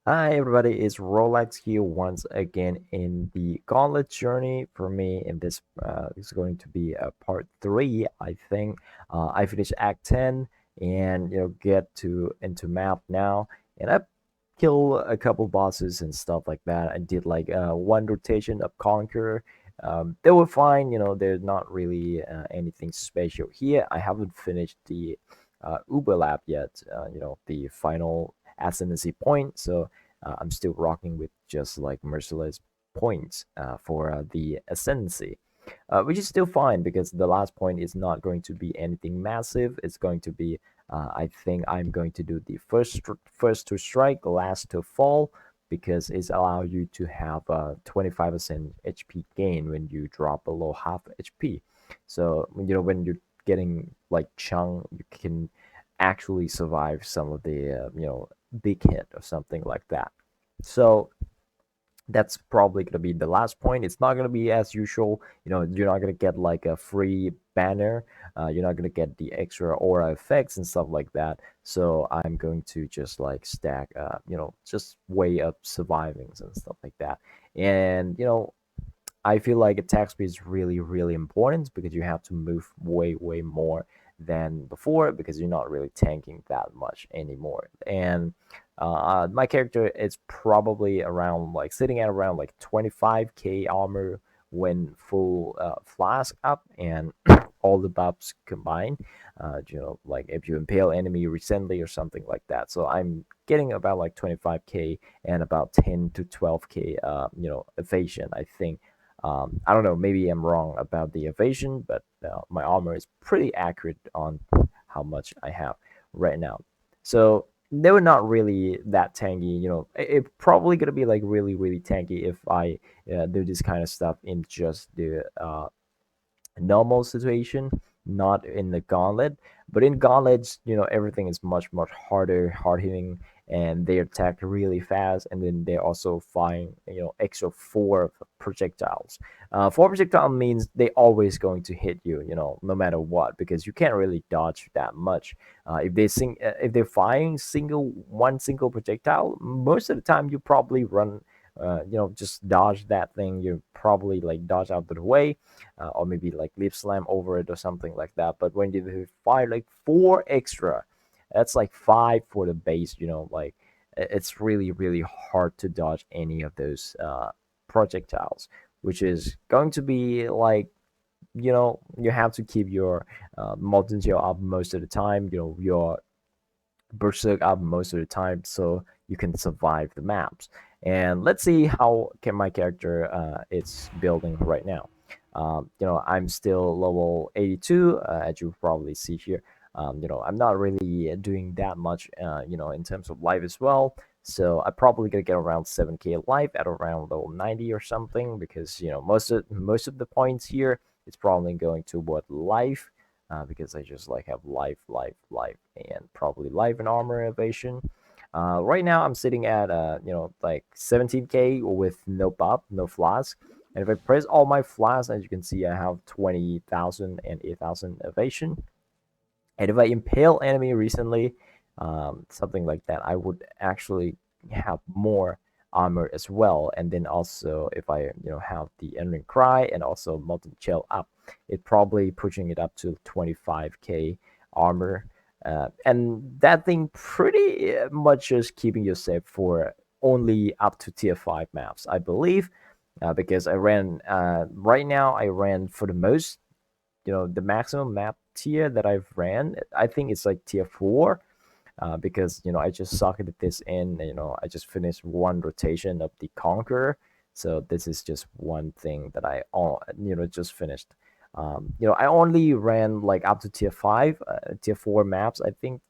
Hi everybody, it's Rolex here once again in the Gauntlet Journey. For me, in this is going to be a part three. I think I finished Act 10 and get to into map now, and I kill a couple bosses and stuff like that. I did like one rotation of Conqueror. They were fine, they're not really anything special here. I haven't finished the Uber lab yet. The final ascendancy point, so I'm still rocking with just like merciless points for the ascendancy, which is still fine because the last point is not going to be anything massive. It's going to be, I think I'm going to do the first to strike, last to fall, because it's allow you to have a 25% HP gain when you drop below half HP. So when you're getting like chunk, you can actually survive some of the big hit or something like that. So that's probably going to be the last point. It's not going to be as usual. You're not going to get like a free banner. You're not going to get the extra aura effects and stuff like that. So I'm going to just like stack, just way up survivings and stuff like that. And I feel like attack speed is really, really important because you have to move way, way more than before because you're not really tanking that much anymore. And my character is probably around like sitting at around like 25k armor when full flask up and all the buffs combined. Like if you impale enemy recently or something like that. So I'm getting about like 25k and about 10 to 12k, evasion, I think. I don't know, maybe I'm wrong about the evasion, but my armor is pretty accurate on how much I have right now. So they were not really that tanky. It probably gonna be like really, really tanky if I do this kind of stuff in just the normal situation, not in the gauntlet. But in gauntlets, everything is much, much harder, hard hitting, and they attack really fast. And then they also find, extra four projectiles. Four projectile means they always going to hit you, no matter what, because you can't really dodge that much. If they're firing one single projectile, most of the time you probably run. Just dodge that thing. You probably like dodge out of the way, or maybe like lip slam over it or something like that. But when you fire like four extra, that's like five for the base. Like it's really, really hard to dodge any of those projectiles, which is going to be like, you have to keep your molten gel up most of the time. Your berserk up most of the time so you can survive the maps. And let's see how can my character is building right now. I'm still level 82, as you probably see here. I'm not really doing that much, in terms of life as well. So I probably gonna get around 7k life at around level 90 or something because most of the points here it's probably going toward life, because I just like have life, life, life, and probably life and armor evasion. Right now I'm sitting at like 17k with no buff, no flask. And if I press all my flasks, as you can see, I have 20,000 and 8,000 evasion. And if I impale enemy recently, something like that, I would actually have more armor as well. And then also if I have the Endring Cry and also Molten Shell up, it probably pushing it up to 25k armor. And that thing pretty much is keeping you safe for only up to tier 5 maps, I believe. Because I ran right now, I ran for the most, the maximum map tier that I've ran, I think it's like tier 4, because I just socketed this in. I just finished one rotation of the Conqueror, so this is just one thing that I all just finished. I only ran like up to tier 5, tier 4 maps. I think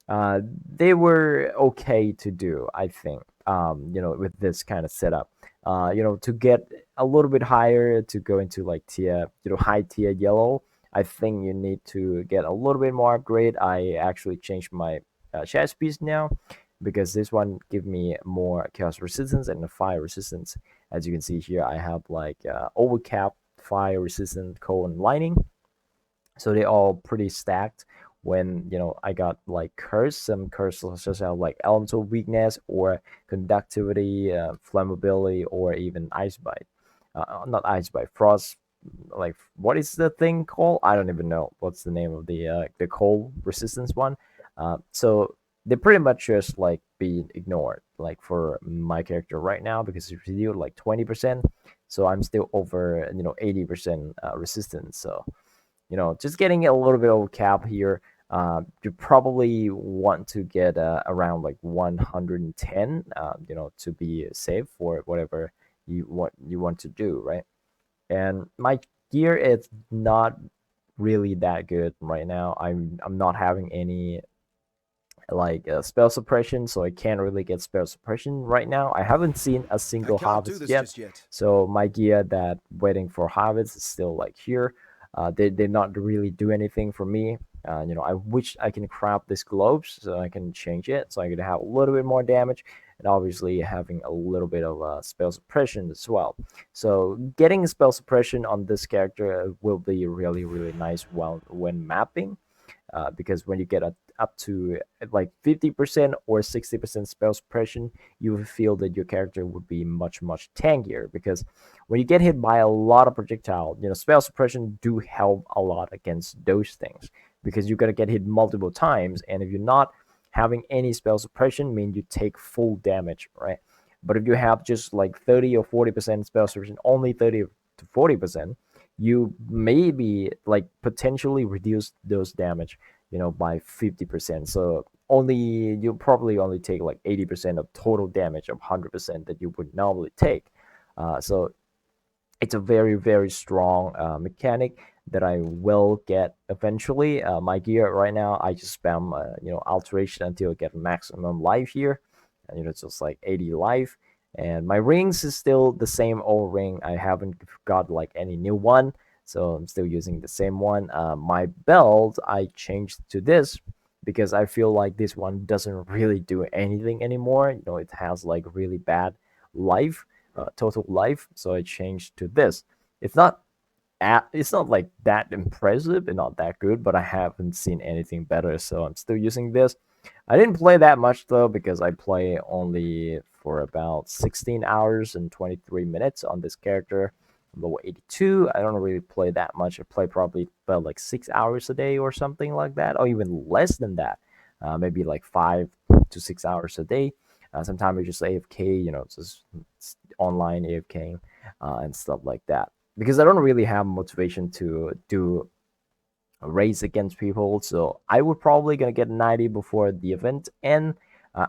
they were okay to do, I think, with this kind of setup. To get a little bit higher to go into like tier, high tier yellow, I think you need to get a little bit more upgrade. I actually changed my chest piece now because this one give me more chaos resistance and the fire resistance. As you can see here, I have like overcap, fire resistant, cold, and lightning, so they're all pretty stacked when I got like some curse such as like elemental weakness or conductivity, flammability, or even ice bite. Not ice bite, frost. Like what is the thing called? I don't even know what's the name of the cold resistance one. So they pretty much just like being ignored like for my character right now because it's reduced like 20%, so I'm still over 80% resistance. So just getting a little bit of cap here. You probably want to get around like 110, to be safe for whatever you want to do, right? And my gear is not really that good right now. I'm not having any like spell suppression, so I can't really get spell suppression right now. I haven't seen a I single can't do harvest this yet, just yet. so my gear that waiting for harvest is still like here. They did not really do anything for me. I wish I can craft this globes so I can change it so I can have a little bit more damage, and obviously having a little bit of spell suppression as well. So getting spell suppression on this character will be really really nice when mapping, because when you get up to like 50% or 60% spell suppression, you feel that your character would be much much tankier. Because when you get hit by a lot of projectile, spell suppression do help a lot against those things, because you're gonna get hit multiple times, and if you're not having any spell suppression, mean you take full damage, right? But if you have just like 30 or 40% spell suppression, only 30 to 40%, you maybe like potentially reduce those damage by 50%. So only you probably only take like 80% of total damage of 100% that you would normally take. So it's a very very strong mechanic that I will get eventually. My gear right now, I just spam alteration until I get maximum life here, and it's just like 80 life. And my rings is still the same old ring. I haven't got like any new one, so I'm still using the same one. My belt I changed to this because I feel like this one doesn't really do anything anymore. It has like really bad life, total life, so I changed to this. It's not it's not like that impressive and not that good, but I haven't seen anything better, so I'm still using this. I didn't play that much though because I play only for about 16 hours and 23 minutes on this character. I'm level 82. I don't really play that much. I play probably about like 6 hours a day or something like that, or even less than that. Maybe like 5 to 6 hours a day. Sometimes I just AFK, just online AFK and stuff like that, because I don't really have motivation to do a race against people. So I would probably gonna get 90 before the event, and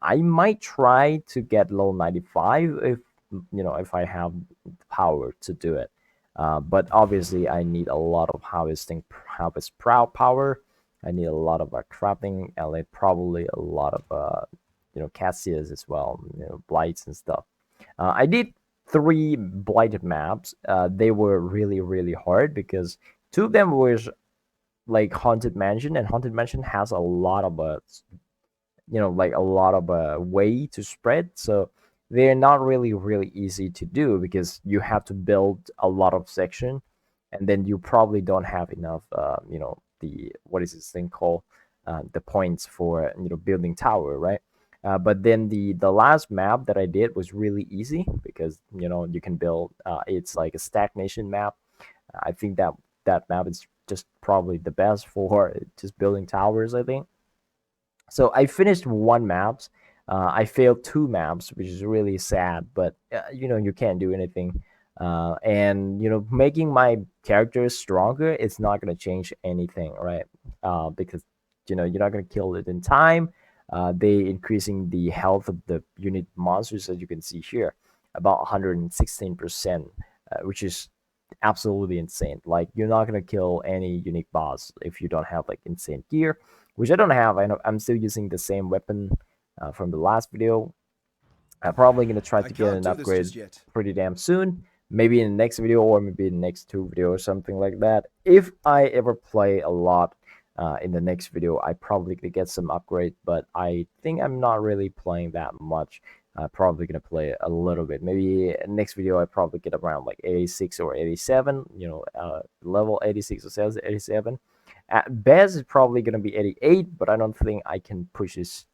I might try to get low 95 if I have the power to do it. But obviously, I need a lot of harvest proud power. I need a lot of crafting, and like probably a lot of Cassias as well, blights and stuff. I did 3 blighted maps. They were really really hard because two of them was like haunted mansion, and haunted mansion has a lot of like a lot of way to spread. So they're not really really easy to do because you have to build a lot of section, and then you probably don't have enough the what is this thing called, the points for building tower, right? But then the last map that I did was really easy because you can build, it's like a stagnation map. I think that map is just probably the best for just building towers, I think. So I finished one maps. I failed 2 maps, which is really sad, but you can't do anything. And making my characters stronger, it's not gonna change anything, right? Because you're not gonna kill it in time. They increasing the health of the unit monsters, as you can see here, about 116%, which is absolutely insane. Like you're not gonna kill any unique boss if you don't have like insane gear, which I don't have. I'm still using the same weapon from the last video. I'm probably gonna try I to get can't an do this upgrade just yet. pretty damn soon. Maybe in the next video, or maybe in the next 2 videos or something like that. If I ever play a lot in the next video, I probably gonna get some upgrade. But I think I'm not really playing that much. Probably gonna play a little bit. Maybe next video I probably get around like 86 or 87. Level 86 or 87. At best, it's probably gonna be 88, but I don't think I can push this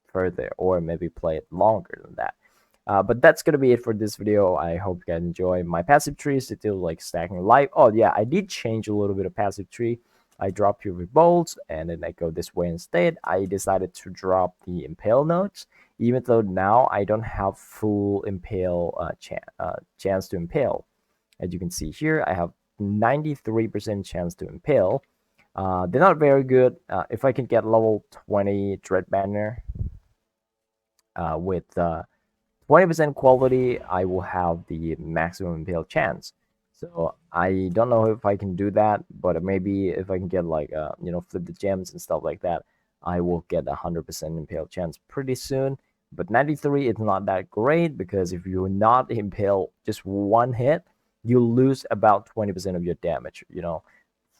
further or maybe play it longer than that. But that's gonna be it for this video. I hope you guys enjoy. My passive tree is still like stacking life. Oh yeah, I did change a little bit of passive tree. I dropped your bolts and then I go this way instead. I decided to drop the impale notes, even though now I don't have full impale chance to impale. As you can see here, I have 93% chance to impale. They're not very good. If I can get level 20 Dread Banner with 20% quality, I will have the maximum impale chance. So I don't know if I can do that, but maybe if I can get like flip the gems and stuff like that, I will get 100% impale chance pretty soon. But 93 is not that great because if you not impale just one hit, you lose about 20% of your damage. It's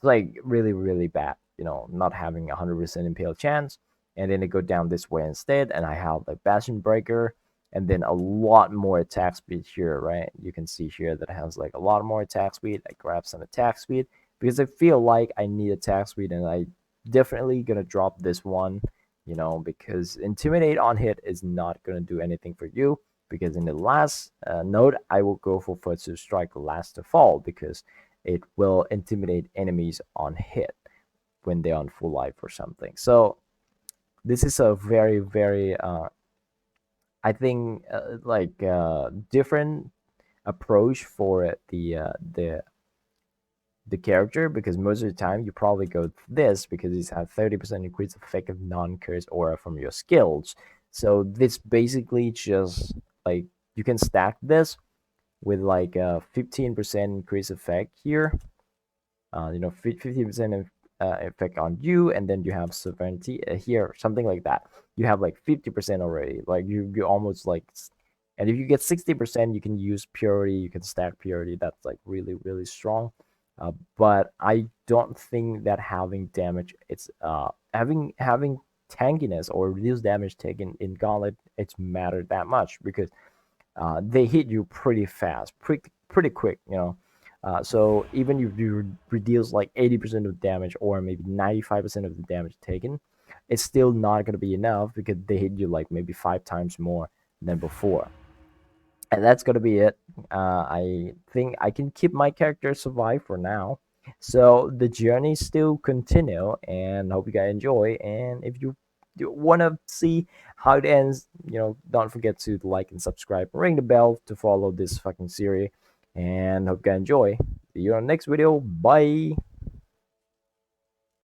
like really really bad. Not having 100% impale chance, and then it go down this way instead, and I have like Bastion Breaker and then a lot more attack speed here, right? You can see here that it has like a lot more attack speed. I grab some attack speed because I feel like I need attack speed, and I definitely gonna drop this one, because Intimidate on hit is not gonna do anything for you, because in the last node, I will go for First to Strike, last to fall, because it will intimidate enemies on hit when they're on full life or something. So this is a very, very I think like different approach for the character, because most of the time you probably go this because it's a 30% increase effective non-cursed aura from your skills. So this basically just like you can stack this with like a 15% increase effect here, 50% effect on you, and then you have sovereignty here, something like that. You have like 50% already. Like you almost like, and if you get 60%, you can use purity. You can stack purity. That's like really really strong. But I don't think that having damage, it's having tankiness or reduced damage taken in Gauntlet, it's mattered that much, because they hit you pretty fast, pretty quick, so even if you reduce like 80% of damage or maybe 95% of the damage taken, it's still not going to be enough because they hit you like maybe 5 times more than before. And that's going to be it. I think I can keep my character survive for now. So the journey still continue, and hope you guys enjoy. And if you want to see how it ends, don't forget to like and subscribe, ring the bell to follow this fucking series. And hope you guys enjoy. See you on the next video. Bye.